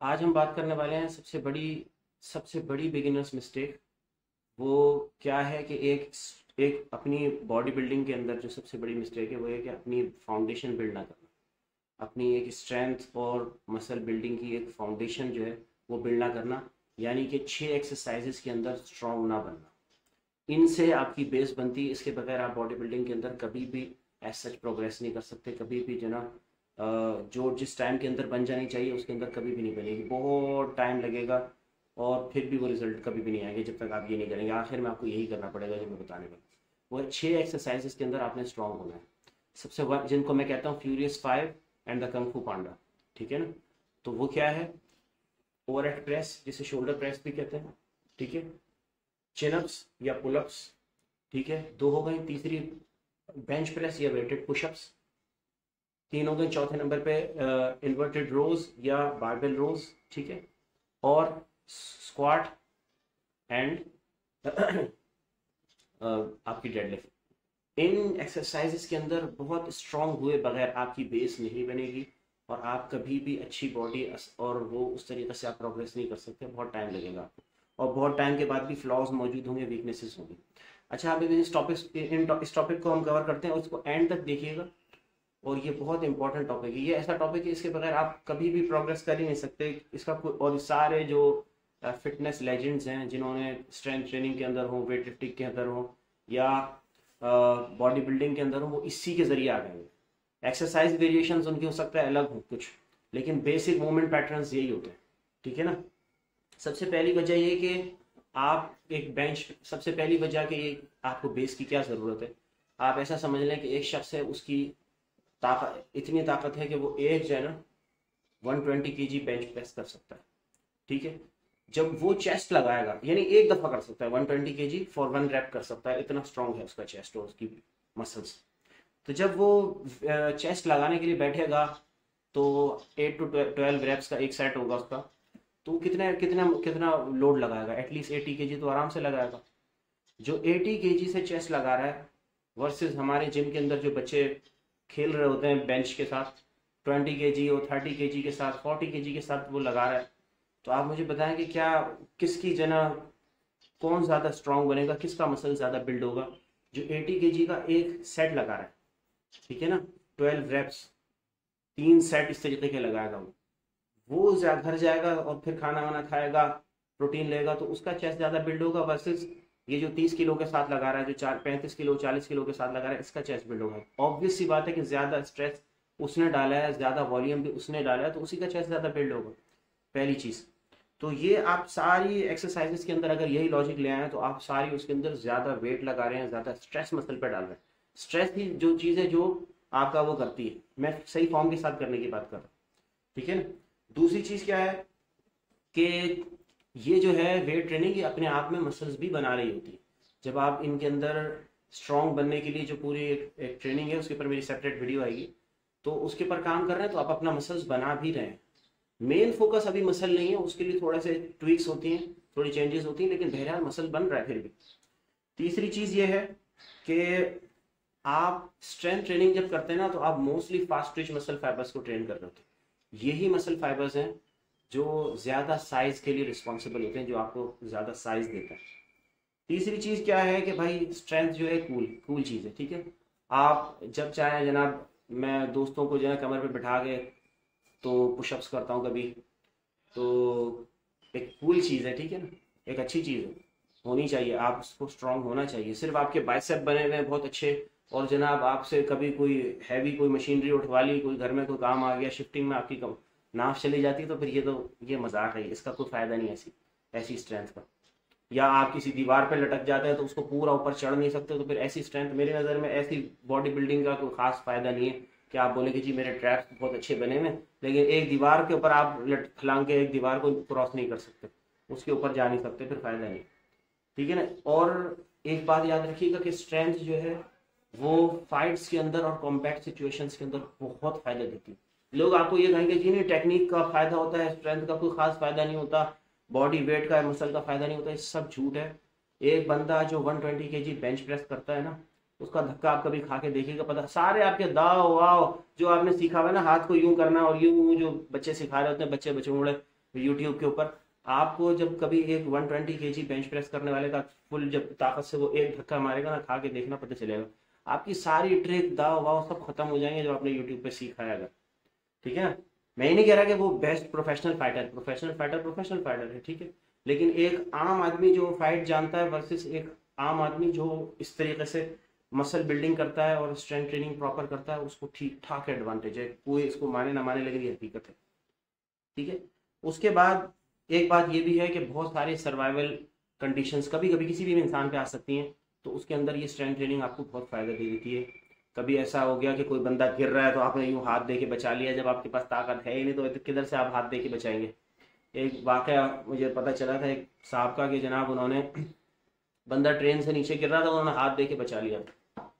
आज हम बात करने वाले हैं सबसे बड़ी बिगिनर्स मिस्टेक। वो क्या है कि एक एक अपनी बॉडी बिल्डिंग के अंदर जो सबसे बड़ी मिस्टेक है वो है कि अपनी फाउंडेशन बिल्ड ना करना। अपनी एक स्ट्रेंथ और मसल बिल्डिंग की एक फाउंडेशन जो है वो बिल्ड ना करना। यानी कि 6 एक्सरसाइजेस के अंदर स्ट्रांग ना बनना। इनसे आपकी बेस बनती है, इसके बगैर आप बॉडी बिल्डिंग के अंदर कभी भी एज सच प्रोग्रेस नहीं कर सकते। कभी भी जो ना जो जिस टाइम के अंदर बन जानी चाहिए उसके अंदर कभी भी नहीं बनेगी, बहुत टाइम लगेगा। और फिर भी वो रिजल्ट कभी भी नहीं आएंगे जब तक आप ये नहीं करेंगे। आखिर में आपको यही करना पड़ेगा जो मैं बताने वाला हूँ। वो 6 एक्सरसाइजेस के अंदर आपने स्ट्रांग होना है। जिनको मैं कहता हूँ फ्यूरियस 5 एंड द कंग फू पांडा। ठीक है ना। तो वो क्या है? ओवर हेड प्रेस, जिसे शोल्डर प्रेस भी कहते हैं। ठीक है। चिनअप्स या पुलअप्स। ठीक है, दो हो गई। तीसरी बेंच प्रेस या वेटेड पुशअप्स। तीन हो गए। चौथे नंबर पे इन्वर्टेड रोज या बारबेल रोज। ठीक है। और स्क्वाट एंड आपकी डेडलिफ्ट। इन एक्सरसाइजेस के अंदर बहुत स्ट्रांग हुए बगैर आपकी बेस नहीं बनेगी और आप कभी भी अच्छी बॉडी और वो उस तरीके से आप प्रोग्रेस नहीं कर सकते। बहुत टाइम लगेगा आपको और बहुत टाइम के बाद भी फ्लॉज मौजूद होंगे, वीकनेसेस होंगी। अच्छा, अभी इस टॉपिक को हम कवर करते हैं और उसको एंड तक देखिएगा। और ये बहुत इंपॉर्टेंट टॉपिक है। ये ऐसा टॉपिक है इसके बगैर आप कभी भी प्रोग्रेस कर ही नहीं सकते। इसका कोई और सारे जो फिटनेस लेजेंड्स हैं जिन्होंने स्ट्रेंथ ट्रेनिंग के अंदर हो, वेट लिफ्टिंग के अंदर हो या बॉडी बिल्डिंग के अंदर हो, वो इसी के जरिए आ गए हैं। एक्सरसाइज वेरिएशंस उनकी हो सकता है अलग हो कुछ, लेकिन बेसिक मूवमेंट पैटर्न्स यही होते हैं। ठीक है ना। सबसे पहली वजह ये कि आप एक बेंच सबसे पहली वजह कि ये आपको बेस की क्या ज़रूरत है। आप ऐसा समझ लें कि एक शख्स है, उसकी ताकत इतनी ताकत है कि वो एक जो है ना 120 kg बेंच प्रेस कर सकता है। ठीक है। जब वो चेस्ट लगाएगा, यानी एक दफा कर सकता है 120 kg फॉर 1 रैप कर सकता है, इतना स्ट्रांग है उसका चेस्ट और उसकी मसल्स। तो जब वो चेस्ट लगाने के लिए बैठेगा तो 8 to 12 रैप्स का एक सेट होगा उसका। तो वो कितना कितना कितना लोड लगाएगा? एटलीस्ट 80 kg तो आराम से लगाएगा। जो 80 kg से चेस्ट लगा रहा है वर्सेस हमारे जिम के अंदर जो बच्चे खेल रहे होते हैं बेंच के साथ 20 kg और 30 kg के साथ 40 kg के साथ वो लगा रहा है। तो आप मुझे बताएं कि क्या किसकी जना कौन ज़्यादा स्ट्रांग बनेगा, किसका मसल ज़्यादा बिल्ड होगा? जो 80 kg का एक सेट लगा रहा है, ठीक है ना, 12 रैप्स, 3 सेट इस तरीके के लगाएगा वो घर जाएगा और फिर खाना वाना खाएगा, प्रोटीन लेगा, तो उसका चेस्ट ज़्यादा बिल्ड होगा वर्सेस ये जो 30 किलो के साथ लगा रहा है, जो 35 किलो 40 किलो के साथ लगा रहा है, इसका चेस्ट बिल्ड होगा। ऑब्वियस सी बात है कि ज़्यादा स्ट्रेस उसने डाला है, ज़्यादा वॉल्यूम भी उसने डाला है, तो उसी का चेस्ट ज़्यादा बिल्ड होगा। पहली चीज़ तो ये आप सारी एक्सरसाइजेस के अंदर अगर यही लॉजिक ले आए तो आप सारी उसके अंदर ज़्यादा वेट लगा रहे हैं, ज़्यादा स्ट्रेस मसल पे डाल रहे हैं। स्ट्रेस ही जो चीज़ है जो आपका वो करती है, मैं सही फॉर्म के साथ करने की बात कर रहा हूँ। ठीक है ना। दूसरी चीज़ क्या है कि ये जो है वेट ट्रेनिंग ये अपने आप में मसल्स भी बना रही होती है। जब आप इनके अंदर स्ट्रॉन्ग बनने के लिए जो पूरी एक ट्रेनिंग है उसके ऊपर मेरी सेपरेट वीडियो आएगी, तो उसके ऊपर काम कर रहे हैं तो आप अपना मसल्स बना भी रहे हैं। मेन फोकस अभी मसल नहीं है, उसके लिए थोड़ा से ट्विक्स होती हैं, थोड़ी चेंजेस होती हैं, लेकिन बहरहाल मसल बन रहा है फिर भी। तीसरी चीज़ ये है कि आप स्ट्रेंथ ट्रेनिंग जब करते हैं ना तो आप mostly fast Twitch muscle fibres को ट्रेन कर रहे होते हैं। यही मसल फाइबर्स हैं जो ज़्यादा साइज के लिए रिस्पॉन्सिबल होते हैं, जो आपको ज़्यादा साइज देता है। तीसरी चीज़ क्या है कि भाई स्ट्रेंथ जो है कूल कूल चीज़ है। ठीक है। आप जब चाहें जनाब, मैं दोस्तों को जो है कमर पे बिठा के तो पुशअप्स करता हूँ कभी, तो एक कूल चीज़ है। ठीक है ना। एक अच्छी चीज़ है, होनी चाहिए। आप उसको स्ट्रांग होना चाहिए। सिर्फ आपके बाइसेप बने हुए हैं बहुत अच्छे और जनाब आपसे कभी कोई हैवी कोई मशीनरी उठवा ली, कोई घर में कोई काम आ गया, शिफ्टिंग में आपकी नाफ चली जाती है, तो फिर ये मजाक है, इसका कोई फ़ायदा नहीं है ऐसी ऐसी स्ट्रेंथ का। या आप किसी दीवार पे लटक जाते हैं तो उसको पूरा ऊपर चढ़ नहीं सकते, तो फिर ऐसी स्ट्रेंथ मेरी नज़र में ऐसी बॉडी बिल्डिंग का कोई खास फायदा नहीं है कि आप बोले कि जी मेरे ट्रैप्स बहुत अच्छे बने हुए हैं, लेकिन एक दीवार के ऊपर आप फलांग के एक दीवार को क्रॉस नहीं कर सकते, उसके ऊपर जा नहीं सकते, फिर फायदा नहीं। ठीक है ना। और एक बात याद रखिएगा कि स्ट्रेंथ जो है वो फाइट्स के अंदर और कॉम्बैट सिचुएशंस के अंदर बहुत फायदा देती है। लोग आपको ये कहेंगे जी नहीं टेक्निक का फायदा होता है, स्ट्रेंथ का कोई खास फायदा नहीं होता, बॉडी वेट का मसल का फायदा नहीं होता, ये सब झूठ है। एक बंदा जो 120 kg बेंच प्रेस करता है ना, उसका धक्का आप कभी खा के देखिएगा, पता सारे आपके दाव वाव जो आपने सीखा हुआ है ना, हाथ को यूं करना और यूं जो बच्चे सिखा रहे होते हैं, बच्चे बच्चे उड़े, यूट्यूब के ऊपर। आपको जब कभी एक 120 केजी बेंच प्रेस करने वाले का फुल जब ताकत से वो एक धक्का मारेगा ना, खा के देखना, पता चलेगा आपकी सारी ट्रिक दाव वाव सब खत्म हो जाएंगे जो आपने यूट्यूब पे सीखा है अगर। ठीक है ना, मैं ही नहीं कह रहा कि वो बेस्ट प्रोफेशनल फाइटर है, ठीक है, लेकिन एक आम आदमी जो फाइट जानता है वर्सेस एक आम आदमी जो इस तरीके से मसल बिल्डिंग करता है और स्ट्रेंथ ट्रेनिंग प्रॉपर करता है, उसको ठीक ठाक एडवांटेज है, कोई इसको माने ना माने लेकिन ये हकीकत है। ठीक है, उसके बाद एक बात ये भी है कि बहुत सारे सर्वाइवल कंडीशंस कभी कभी किसी भी इंसान पे आ सकती हैं, तो उसके अंदर ये स्ट्रेंथ ट्रेनिंग आपको बहुत फायदा दे देती है। कभी ऐसा हो गया कि कोई बंदा गिर रहा है तो आपने यूं हाथ दे के बचा लिया, जब आपके पास ताकत है ही नहीं तो किधर से आप हाथ दे के बचाएंगे। एक वाकया मुझे पता चला था एक साहब का कि जनाब उन्होंने बंदा ट्रेन से नीचे गिर रहा था, उन्होंने हाथ दे के बचा लिया था।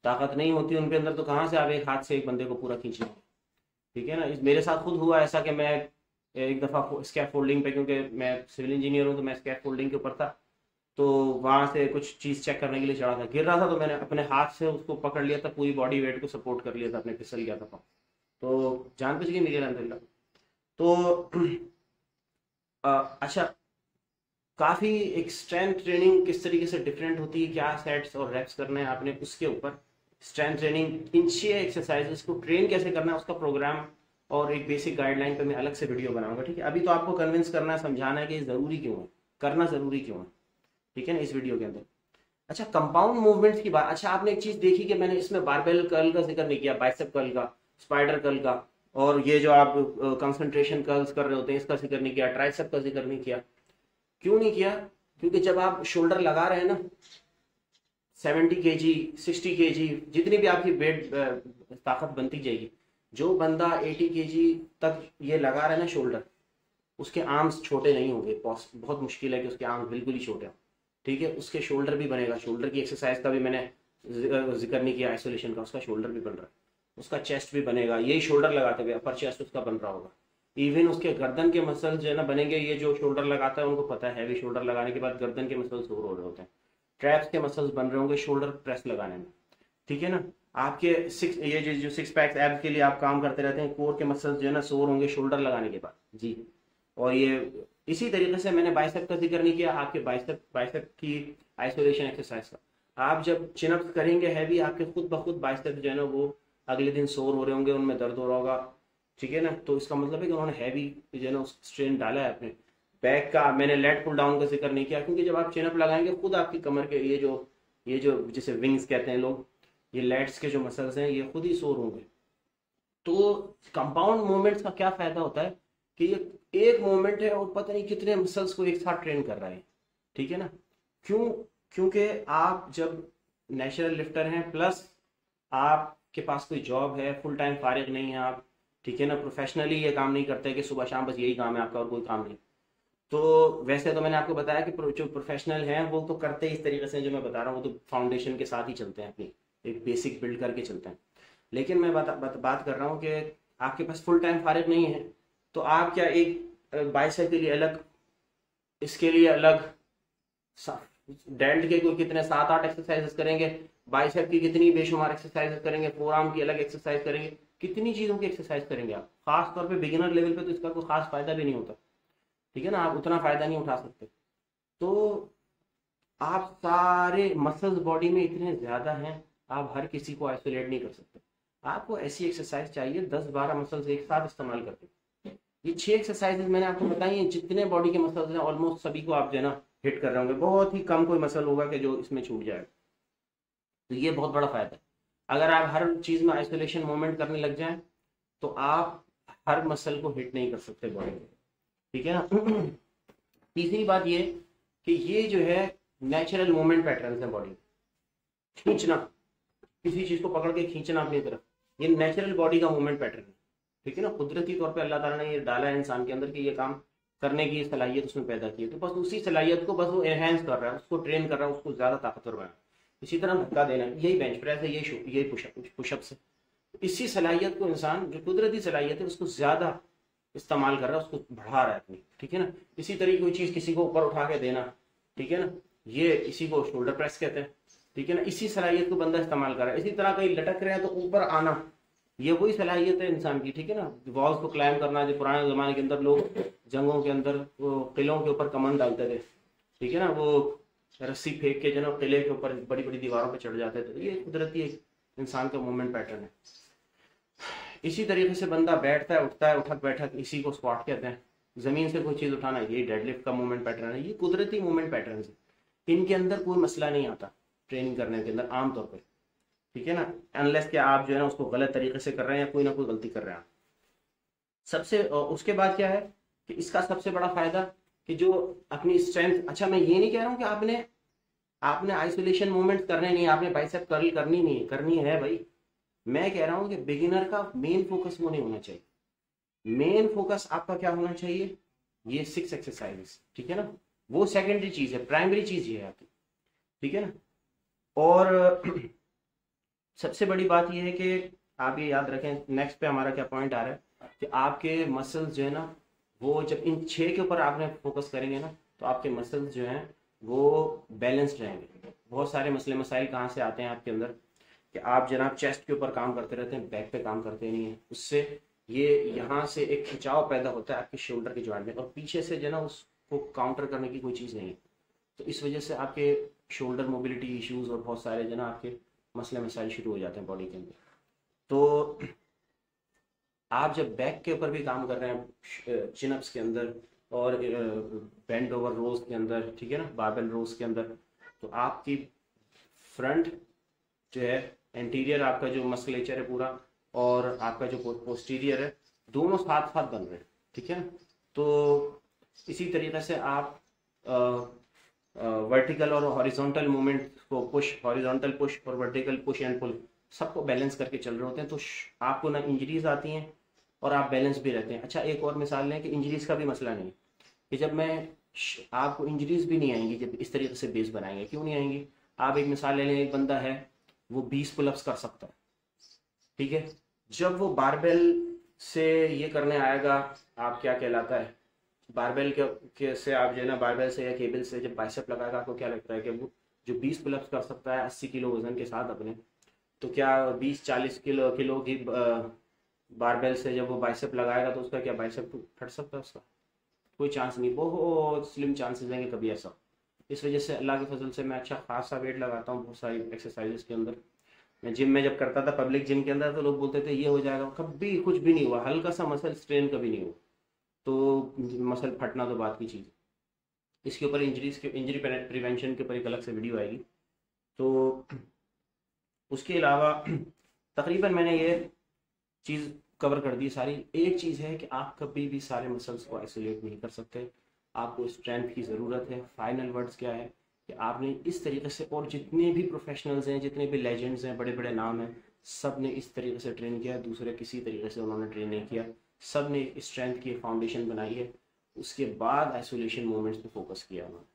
ताकत नहीं होती उनके अंदर तो कहाँ से आप एक हाथ से एक बंदे को पूरा खींचेंगे। ठीक है ना, मेरे साथ खुद हुआ ऐसा कि मैं एक दफ़ा स्कैफ फोल्डिंग पे, क्योंकि मैं सिविल इंजीनियर हूँ तो मैं स्कैफ फोल्डिंग के ऊपर था, तो वहाँ से कुछ चीज़ चेक करने के लिए चढ़ा था, गिर रहा था तो मैंने अपने हाथ से उसको पकड़ लिया था, पूरी बॉडी वेट को सपोर्ट कर लिया था, अपने फिसल गया था पाँव, तो जान बच गई मेरी अलहमदिल्ला। तो अच्छा, काफ़ी एक स्ट्रेंथ ट्रेनिंग किस तरीके से डिफरेंट होती है, क्या सेट्स और रेप्स करने हैं आपने उसके ऊपर, स्ट्रेंथ ट्रेनिंग इन 6 एक्सरसाइजेस को ट्रेन कैसे करना है उसका प्रोग्राम और एक बेसिक गाइडलाइन पे मैं अलग से वीडियो बनाऊंगा। ठीक है, अभी तो आपको कन्विंस करना है, समझाना है कि ज़रूरी क्यों है, करना ज़रूरी क्यों है। ठीक है ना, इस वीडियो के अंदर। अच्छा, कंपाउंड मूवमेंट्स की बात, अच्छा आपने एक चीज़ देखी कि मैंने इसमें बारबेल कर्ल का जिक्र नहीं किया, बाइसेप कर्ल का, स्पाइडर कर्ल का, और ये जो आप कंसंट्रेशन कर्ल्स कर रहे होते हैं इसका जिक्र नहीं किया, ट्राइसेप का जिक्र नहीं किया। क्यों नहीं किया? क्योंकि जब आप शोल्डर लगा रहे हैं ना 70 केजी 60 केजी जितनी भी आपकी वेट ताकत बनती जाएगी, जो बंदा 80 केजी तक ये लगा रहा है ना शोल्डर, उसके आर्म्स छोटे नहीं होंगे, बहुत मुश्किल है कि उसके आर्म्स बिल्कुल ही छोटे हों। ठीक है, उसके शोल्डर भी बनेगा, शोल्डर की एक्सरसाइज का भी मैंने जिक्र नहीं किया, आइसोलेशन का, उसका शोल्डर भी बन रहा है, उसका चेस्ट भी बनेगा, यही शोल्डर लगाते हुए अपर चेस्ट उसका बन रहा होगा। इवन उसके गर्दन के मसल्स जो है ना बनेंगे, ये जो शोल्डर लगाता है उनको पता है हैवी शोल्डर लगाने के बाद गर्दन के मसल्स दूर हो रहे होते हैं, ट्रैप्स के मसल्स बन रहे होंगे शोल्डर प्रेस लगाने में। ठीक है ना, आपके ये जो 6 पैक्स एब्स के लिए आप काम करते रहते हैं, कोर के मसल्स जो है ना सोर होंगे शोल्डर लगाने के बाद जी। और ये इसी तरीके से मैंने बाइसेप का जिक्र नहीं किया, आपके बाइसेप की आइसोलेशन एक्सरसाइज का, आप जब चिनअप्स करेंगे हैवी, आपके खुद ब खुद बाइसेप जो है ना वो अगले दिन सोर हो रहे होंगे, उनमें दर्द हो रहा होगा। ठीक है ना, तो इसका मतलब है कि उन्होंने हैवी जो है ना स्ट्रेन डाला है अपने बैक का। मैंने लेट पुल डाउन का जिक्र नहीं किया, क्योंकि जब आप चिनअप लगाएंगे खुद आपकी कमर के ये जो जिसे विंग्स कहते हैं लोग, ये लेट्स के जो मसल्स हैं ये खुद ही सोर होंगे। तो कंपाउंड मूवमेंट्स का क्या फायदा होता है कि ये एक मूवमेंट है और पता नहीं कितने मसल्स को एक साथ ट्रेन कर रहा है। ठीक है ना, क्यों? क्योंकि आप जब नेचुरल लिफ्टर हैं प्लस आपके पास कोई जॉब है, फुल टाइम फारिग नहीं है आप, ठीक है ना, प्रोफेशनली ये काम नहीं करते कि सुबह शाम बस यही काम है आपका और कोई काम नहीं। तो वैसे तो मैंने आपको बताया कि जो प्रोफेशनल हैं वो तो करते ही इस तरीके से जो मैं बता रहा हूँ, वो तो फाउंडेशन के साथ ही चलते हैं, अपनी एक बेसिक बिल्ड करके चलते हैं। लेकिन मैं बात कर रहा हूँ कि आपके पास फुल टाइम फारिग नहीं है, तो आप क्या एक बाइसेप के लिए अलग, इसके लिए अलग, डेल्ट के कोई कितने 7-8 एक्सरसाइजेस करेंगे, बाइसेप की कितनी बेशुमार एक्सरसाइजेस करेंगे, फोर आर्म की अलग एक्सरसाइज करेंगे, कितनी चीज़ों की एक्सरसाइज करेंगे आप, खास तौर पे बिगिनर लेवल पे तो इसका कोई खास फायदा भी नहीं होता। ठीक है ना, आप उतना फायदा नहीं उठा सकते। तो आप सारे मसल्स बॉडी में इतने ज़्यादा हैं, आप हर किसी को आइसोलेट नहीं कर सकते। आपको ऐसी एक्सरसाइज चाहिए 10-12 मसल्स एक साथ इस्तेमाल करके। ये 6 एक्सरसाइजेज मैंने आपको बताई हैं, जितने बॉडी के मसल्स हैं ऑलमोस्ट सभी को आप जो है ना हिट कर रहे होंगे, बहुत ही कम कोई मसल होगा कि जो इसमें छूट जाएगा। तो ये बहुत बड़ा फायदा है। अगर आप हर चीज़ में आइसोलेशन मूवमेंट करने लग जाएं तो आप हर मसल को हिट नहीं कर सकते बॉडी में। ठीक है ना। तीसरी बात ये कि ये जो है नेचुरल मूवमेंट पैटर्न है बॉडी, खींचना, किसी चीज़ को पकड़ के खींचना अपनी तरफ, ये नेचुरल बॉडी का मूवमेंट पैटर्न है। ठीक है ना, कुदरती तौर पे अल्लाह ताला ने ये डाला है इंसान के अंदर कि ये काम करने की सलाहियत उसमें पैदा की है, तो बस उसी सलाहियत को बस वो एनहेंस कर रहा है, उसको ट्रेन कर रहा है, उसको ज़्यादा ताकतवर बना। इसी तरह धक्का देना, यही बेंच प्रेस है, यही पुशअप्स है। इसी सलाहियत को इंसान, जो कुदरती सलाहियत है, उसको ज़्यादा इस्तेमाल कर रहा है, उसको बढ़ा रहा है अपनी। ठीक है ना, इसी तरह कोई चीज़ किसी को ऊपर उठा के देना, ठीक है ना, ये इसी को शोल्डर प्रेस कहते हैं। ठीक है ना, इसी सलाहियत को बंदा इस्तेमाल कर रहा है। इसी तरह कहीं लटक रहे हैं तो ऊपर आना, ये वही सलाहियत है इंसान की, ठीक है ना। वॉल्स को क्लाइम करना, जो पुराने ज़माने के अंदर लोग जंगों के अंदर वो किलों के ऊपर कमान डालते थे, ठीक है ना, वो रस्सी फेंक के जो ना किले के ऊपर बड़ी बड़ी दीवारों पर चढ़ जाते थे। ये कुदरती एक इंसान का मूवमेंट पैटर्न है। इसी तरीके से बंदा बैठता है, उठता है, उठक बैठक, इसी को स्क्वाट कहते हैं। जमीन से कोई चीज़ उठाना, ये डेडलिफ्ट का मूवमेंट पैटर्न है। ये कुदरती मूवमेंट पैटर्न है, इनके अंदर कोई मसला नहीं आता ट्रेनिंग करने के अंदर आमतौर पर, ठीक है ना। अनलेस कि आप जो है ना उसको गलत तरीके से कर रहे हैं या कोई ना कोई गलती कर रहे हैं। सबसे उसके बाद क्या है कि इसका सबसे बड़ा फायदा कि जो अपनी स्ट्रेंथ, अच्छा मैं ये नहीं कह रहा हूँ कि आपने आपने आइसोलेशन मूवमेंट करने नहीं, आपने बाइसेप कर्ल करनी नहीं, करनी है भाई। मैं कह रहा हूँ कि बिगिनर का मेन फोकस वो नहीं होना चाहिए। मेन फोकस आपका क्या होना चाहिए, ये 6 एक्सरसाइजेस, ठीक है ना। वो सेकेंडरी चीज है, प्राइमरी चीज ये है आपकी, ठीक है ना। और सबसे बड़ी बात ये है कि आप ये याद रखें, नेक्स्ट पे हमारा क्या पॉइंट आ रहा है कि आपके मसल्स जो है ना, वो जब इन 6 के ऊपर आपने फोकस करेंगे ना, तो आपके मसल्स जो हैं वो बैलेंस्ड रहेंगे। बहुत सारे मसले मसाइल कहाँ से आते हैं आपके अंदर कि आप जनाब चेस्ट के ऊपर काम करते रहते हैं, बैक पे काम करते नहीं हैं, उससे ये यहाँ से एक खिंचाव पैदा होता है आपके शोल्डर के जॉइंट में, और पीछे से जो ना उसको काउंटर करने की कोई चीज़ नहीं है। तो इस वजह से आपके शोल्डर मोबिलिटी इश्यूज और बहुत सारे जो ना आपके मसले मसाइल शुरू हो जाते हैं बॉडी के अंदर। तो आप जब बैक के ऊपर भी काम कर रहे हैं, चिनअप्स के अंदर और बेंड ओवर रोज के अंदर, ठीक है ना, बारबेल रोज के अंदर, तो आपकी फ्रंट जो है, एंटीरियर आपका जो मस्कुलेचर है पूरा, और आपका जो पोस्टीरियर है, दोनों साथ साथ बन रहे हैं, ठीक है ना। तो इसी तरीके से आप वर्टिकल और हॉरिजॉन्टल मूवमेंट को हॉरिजॉन्टल पुश और वर्टिकल पुश एंड पुल सबको बैलेंस करके चल रहे होते हैं, तो आपको ना इंजरीज आती हैं और आप बैलेंस भी रहते हैं। अच्छा, एक और मिसाल लें कि इंजरीज का भी मसला नहीं कि जब मैं आपको इंजरीज भी नहीं आएंगी जब इस तरीके से बेस बनाएंगे। क्यों नहीं आएंगी? आप एक मिसाल ले लें, एक बंदा है वो 20 पुलअप्स कर सकता है, ठीक है। जब वो बारबेल से ये करने आएगा, आप क्या कहलाता है, बारबेल के से आप जो है ना बारबेल से या केबल से जब बाइसेप लगाएगा, आपको क्या लगता है कि वो जो 20 पुलअप्स कर सकता है 80 किलो वजन के साथ अपने, तो क्या 20-40 किलो की बारबेल से जब वो बाइसेप लगाएगा तो उसका क्या बाइसेप फट सकता है? उसका कोई चांस नहीं, बहुत स्लिम चांसेस हैं कि कभी ऐसा। इस वजह से अल्लाह के फजल से मैं अच्छा खासा वेट लगाता हूँ बहुत सारी एक्सरसाइजेस के अंदर। मैं जिम में जब करता था, पब्लिक जिम के अंदर, तो लोग बोलते थे ये हो जाएगा, कभी कुछ भी नहीं हुआ, हल्का सा मसल स्ट्रेन कभी नहीं हुआ। तो मसल फटना तो बात की चीज़ है। इसके ऊपर इंजरी प्रिवेंशन के ऊपर एक अलग से वीडियो आएगी। तो उसके अलावा तकरीबन मैंने ये चीज़ कवर कर दी सारी। एक चीज़ है कि आप कभी भी सारे मसल्स को आइसोलेट नहीं कर सकते, आपको स्ट्रेंथ की ज़रूरत है। फाइनल वर्ड्स क्या है कि आपने इस तरीके से, और जितने भी प्रोफेशनल्स हैं, जितने भी लेजेंड्स हैं, बड़े बड़े नाम हैं, सब ने इस तरीके से ट्रेन किया, दूसरे किसी तरीके से उन्होंने ट्रेन नहीं किया। सब ने स्ट्रेंथ की फाउंडेशन बनाई है, उसके बाद आइसोलेशन मूवमेंट्स पे फोकस किया उन्होंने।